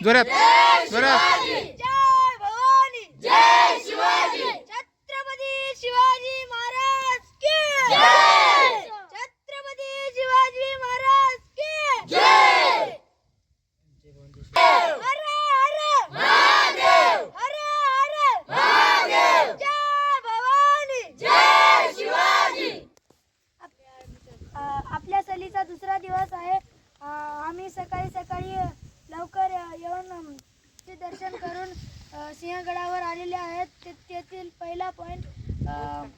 जोरात जोरात. जय भवानी, जय शिवाजी, छत्रपती शिवाजी महाराज की जय, छत्रपती शिवाजी महाराज की जय. हर हर महादेव, हर हर महादेव. जय भवानी, जय शिवाजी. आपल्या सहलीचा दुसरा दिवस आहे. आम्ही सकाळी सकाळी लवकर येऊन ते दर्शन करून सिंहगडावर आलेले आहेत. तेथील पहिला पॉईंट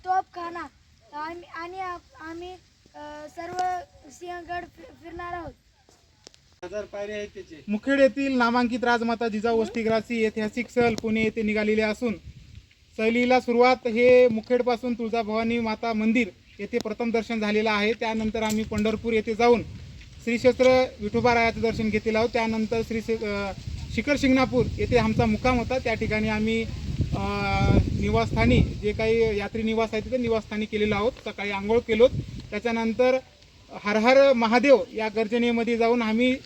तोफखाना आणि आम्ही सर्व सिंहगड फिरणार आहोत. मुखेड येथील नामांकित राजमाता जिजाऊ वसतिगृहाची ऐतिहासिक सहल पुणे येथे निघालेली असून सहलीला सुरुवात हे मुखेडपासून तुळजाभवानी माता मंदिर येथे प्रथम दर्शन झालेलं आहे. त्यानंतर आम्ही पंढरपूर येथे जाऊन श्री क्षेत्र विठोबारायाचं दर्शन घेतलेलं आहोत. त्यानंतर शिखर शिंगणापूर येथे आमचा मुक्काम होता. त्या ठिकाणी आम्ही निवासस्थानी जे काही यात्री निवास आहे तिथे निवासस्थानी केलेलो आहोत. सकाळी आंघोळ केलो. त्याच्यानंतर हर हर महादेव या गर्जनेमध्ये जाऊन आम्ही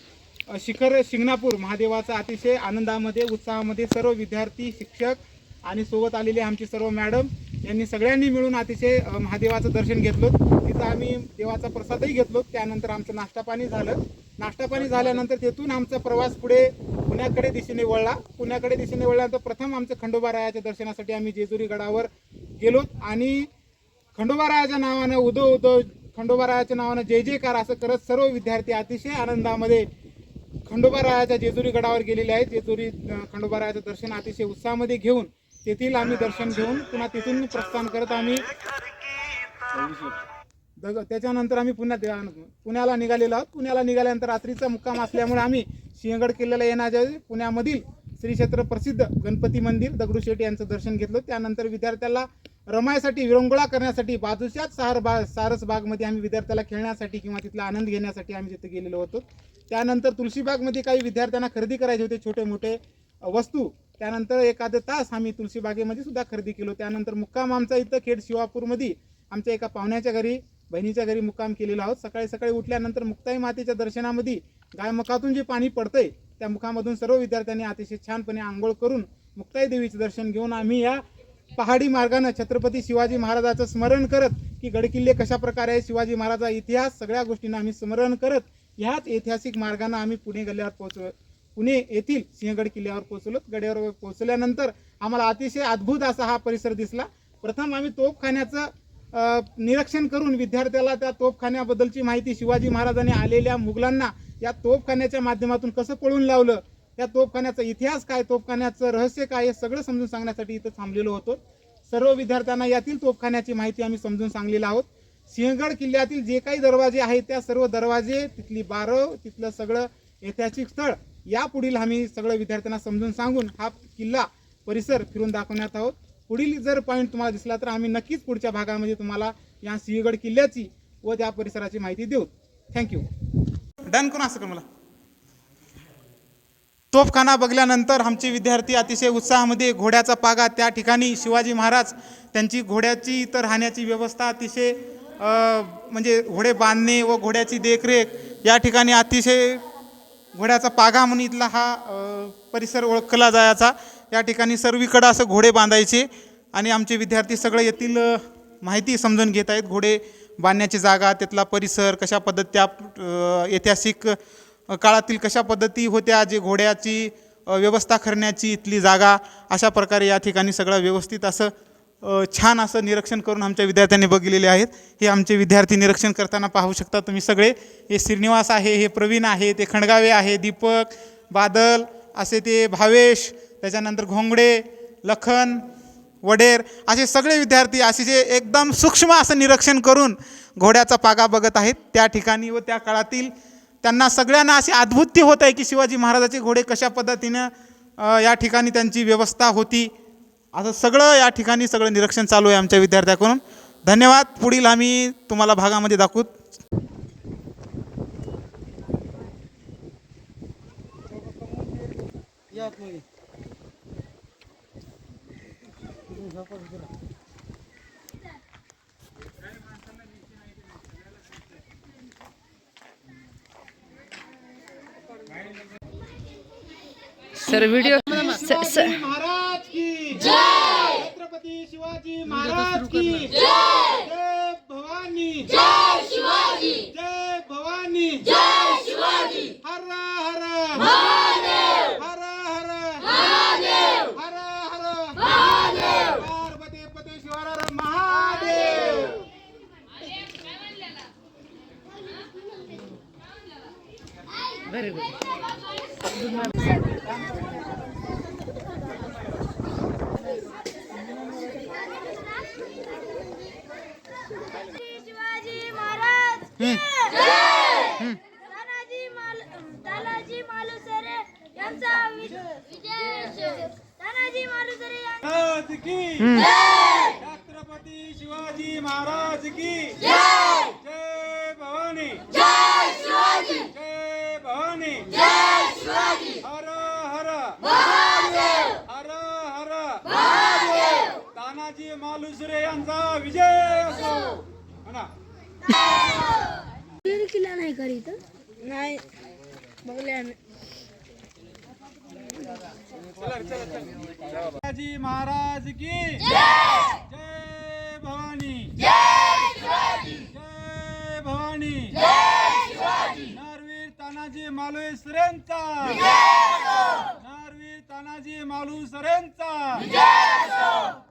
शिखर शिंगणापूर महादेवाचा अतिशय आनंदामध्ये उत्साहामध्ये सर्व विद्यार्थी शिक्षक आणि सोबत आलेले आमचे सर्व मॅडम यांनी सगळ्यांनी मिळून अतिशय महादेवाचं दर्शन घेतलो. तिथं आम्ही देवाचा प्रसादही घेतलो. त्यानंतर आमचं नाश्ता पाणी झालं. नाश्ता पाणी झाल्यानंतर तेथून आमचा प्रवास पुढे पुण्याकडे दिशेने वळला. पुण्याकडे दिशेने वळल्यानंतर प्रथम आमचं खंडोबारायाच्या दर्शनासाठी आम्ही जेजुरी गडावर गेलो आणि खंडोबारायाच्या नावानं उदो उदो खंडोबारायाच्या नावानं जय जयकार असं करत सर्व विद्यार्थी अतिशय आनंदामध्ये खंडोबारायाच्या जेजुरी गडावर गेलेले आहेत. जेजुरी खंडोबारायाचं दर्शन अतिशय उत्साहामध्ये घेऊन तेथील आम्ही दर्शन घेऊन पुन्हा तिथून प्रस्थान करत आम्ही त्याच्यानंतर आम्ही पुण्याला निघालेलो आहोत. पुण्याला निघाल्यानंतर रात्रीचा मुक्काम असल्यामुळे आम्ही सिंहगड किल्ल्याला येण्याच्या पुण्यामधील श्री क्षेत्र प्रसिद्ध गणपती मंदिर दगडूशेठ यांचं दर्शन घेतलं. त्यानंतर विद्यार्थ्याला रमायसाठी विरंगुळा करण्यासाठी बाजूच्याच सारसबागमध्ये आम्ही विद्यार्थ्याला खेळण्यासाठी किंवा तिथला आनंद घेण्यासाठी आम्ही तिथे गेलेलो होतो. त्यानंतर तुळशीबागमध्ये काही विद्यार्थ्यांना खरेदी करायचे होते छोटे मोठे वस्तू. त्यानंतर एखादं तास आम्ही तुळशीबागेमध्ये सुद्धा खरेदी केलो. त्यानंतर मुक्काम आमचा इथं खेड शिवापूरमध्ये आमच्या एका पाहुण्याच्या घरी बहिणीच्या घरी मुक्काम केलेला आहोत. सकाळी सकाळी उठल्यानंतर मुक्ताई मातेच्या दर्शनामध्ये गायमुखातून जे पाणी पडतंय त्या मुखामधून सर्व विद्यार्थ्यांनी अतिशय छानपणे आंघोळ करून मुक्ताई देवीचं दर्शन घेऊन आम्ही या पहाडी मार्गानं छत्रपती शिवाजी महाराजाचं स्मरण करत की गडकिल्ले कशा प्रकारे आहे, शिवाजी महाराजा इतिहास सगळ्या गोष्टींना आम्ही स्मरण करत ह्याच ऐतिहासिक मार्गाने आम्ही पुणे गल्ल्यावर पोहोचलो. पुणे येथील सिंहगड किल्ल्यावर पोहोचलो. गडावर पोहोचल्यानंतर आम्हाला अतिशय अद्भुत असा हा परिसर दिसला. प्रथम आम्ही तोफखान्याचं निरीक्षण करून विद्यार्थ्याला त्या तोफखान्याबद्दलची माहिती शिवाजी महाराजांनी आलेल्या मुघलांना या तोफखान्याच्या माध्यमातून कसं पळून लावलं, या तोफखान्याचा इतिहास काय, तोफखान्याचं रहस्य काय हे सगळं समजून सांगण्यासाठी इथं थांबलेलो होतो. सर्व विद्यार्थ्यांना यातील तोफखान्याची माहिती आम्ही समजून सांगलेलं आहोत. सिंहगड किल्ल्यातील जे काही दरवाजे आहेत त्या सर्व दरवाजे, तिथली बारव, तिथलं सगळं ऐतिहासिक स्थळ यापुढील आम्ही सगळं विद्यार्थ्यांना समजून सांगून हा किल्ला परिसर फिरून दाखवण्यात आहोत. पुढील जर पॉईंट तुम्हाला दिसला तर आम्ही नक्कीच पुढच्या भागामध्ये तुम्हाला या सिंहगड किल्ल्याची व त्या परिसराची माहिती देऊ. थँक्यू. डन कोण असं कर मला. तोफखाना बघल्यानंतर आमचे विद्यार्थी अतिशय उत्साहामध्ये घोड्याचा पागा त्या ठिकाणी शिवाजी महाराज त्यांची घोड्याची तर राहण्याची व्यवस्था अतिशय म्हणजे घोडे बांधणे व घोड्याची देखरेख या ठिकाणी अतिशय घोड्याचा पागा म्हणून इथला हा परिसर ओळखला जायचा. या ठिकाणी सर्वीकडं असं घोडे बांधायचे आणि आमचे विद्यार्थी सगळे येथील माहिती समजून घेत आहेत. घोडे बांधण्याची जागा, त्यातला परिसर, कशा पद्धत त्या ऐतिहासिक काळातील कशा पद्धती होत्या, जे घोड्याची व्यवस्था करण्याची इथली जागा, अशा प्रकारे या ठिकाणी सगळं व्यवस्थित असं छान असं निरीक्षण करून आमच्या विद्यार्थ्यांनी बघितलेले आहेत. हे आमचे विद्यार्थी निरीक्षण करताना पाहू शकता तुम्ही सगळे. हे श्रीनिवास आहे, हे प्रवीण आहे, ते खंडगावे आहे, दीपक, बादल असे ते भावेश, त्याच्यानंतर घोंगडे, लखन, वडेर असे सगळे विद्यार्थी असे जे एकदम सूक्ष्म असं निरीक्षण करून घोड्याचा पागा बघत आहेत त्या ठिकाणी. व त्या काळातील त्यांना सगळ्यांना अशी अद्भुत होत आहे की शिवाजी महाराजाचे घोडे कशा पद्धतीनं या ठिकाणी त्यांची व्यवस्था होती. असं सगळं या ठिकाणी सगळं निरीक्षण चालू आहे आमच्या विद्यार्थ्यांकडून. धन्यवाद. पुढील आम्ही तुम्हाला भागामध्ये दाखवू. सर व्हिडिओ शिवाजी महाराज की जय, छत्रपती शिवाजी महाराज की जय, जय भवानी, जय शिवाजी, जय भवानी, जय शिवाजी, हर हर महादेव, हर हर महादेव, हर हर महादेव, पार्वती पते शिवार महादेव. Very good. शिवाजी महाराज की जय. तानाजी मालुसरे यांचा विजय. तानाजी मालुसरे महाराज की जय, छत्रपती शिवाजी महाराज की जय, जय भवानी, जय शिवाजी, जय भवानी, जय शिवाजी, हर हर महादेव, हर हर महादेव, तानाजी मालुसरे यांचा विजय असो म्हणा. किल्ला नाही करीत नाही बघले आम्ही. शिवाजी महाराज की जय, जय भवानी, जय शिवाजी, जय भवानी, जय शिवाजी, नरवीर तानाजी मालुसरेंचा विजय असो, नरवीर तानाजी मालुसरेंचा विजय असो.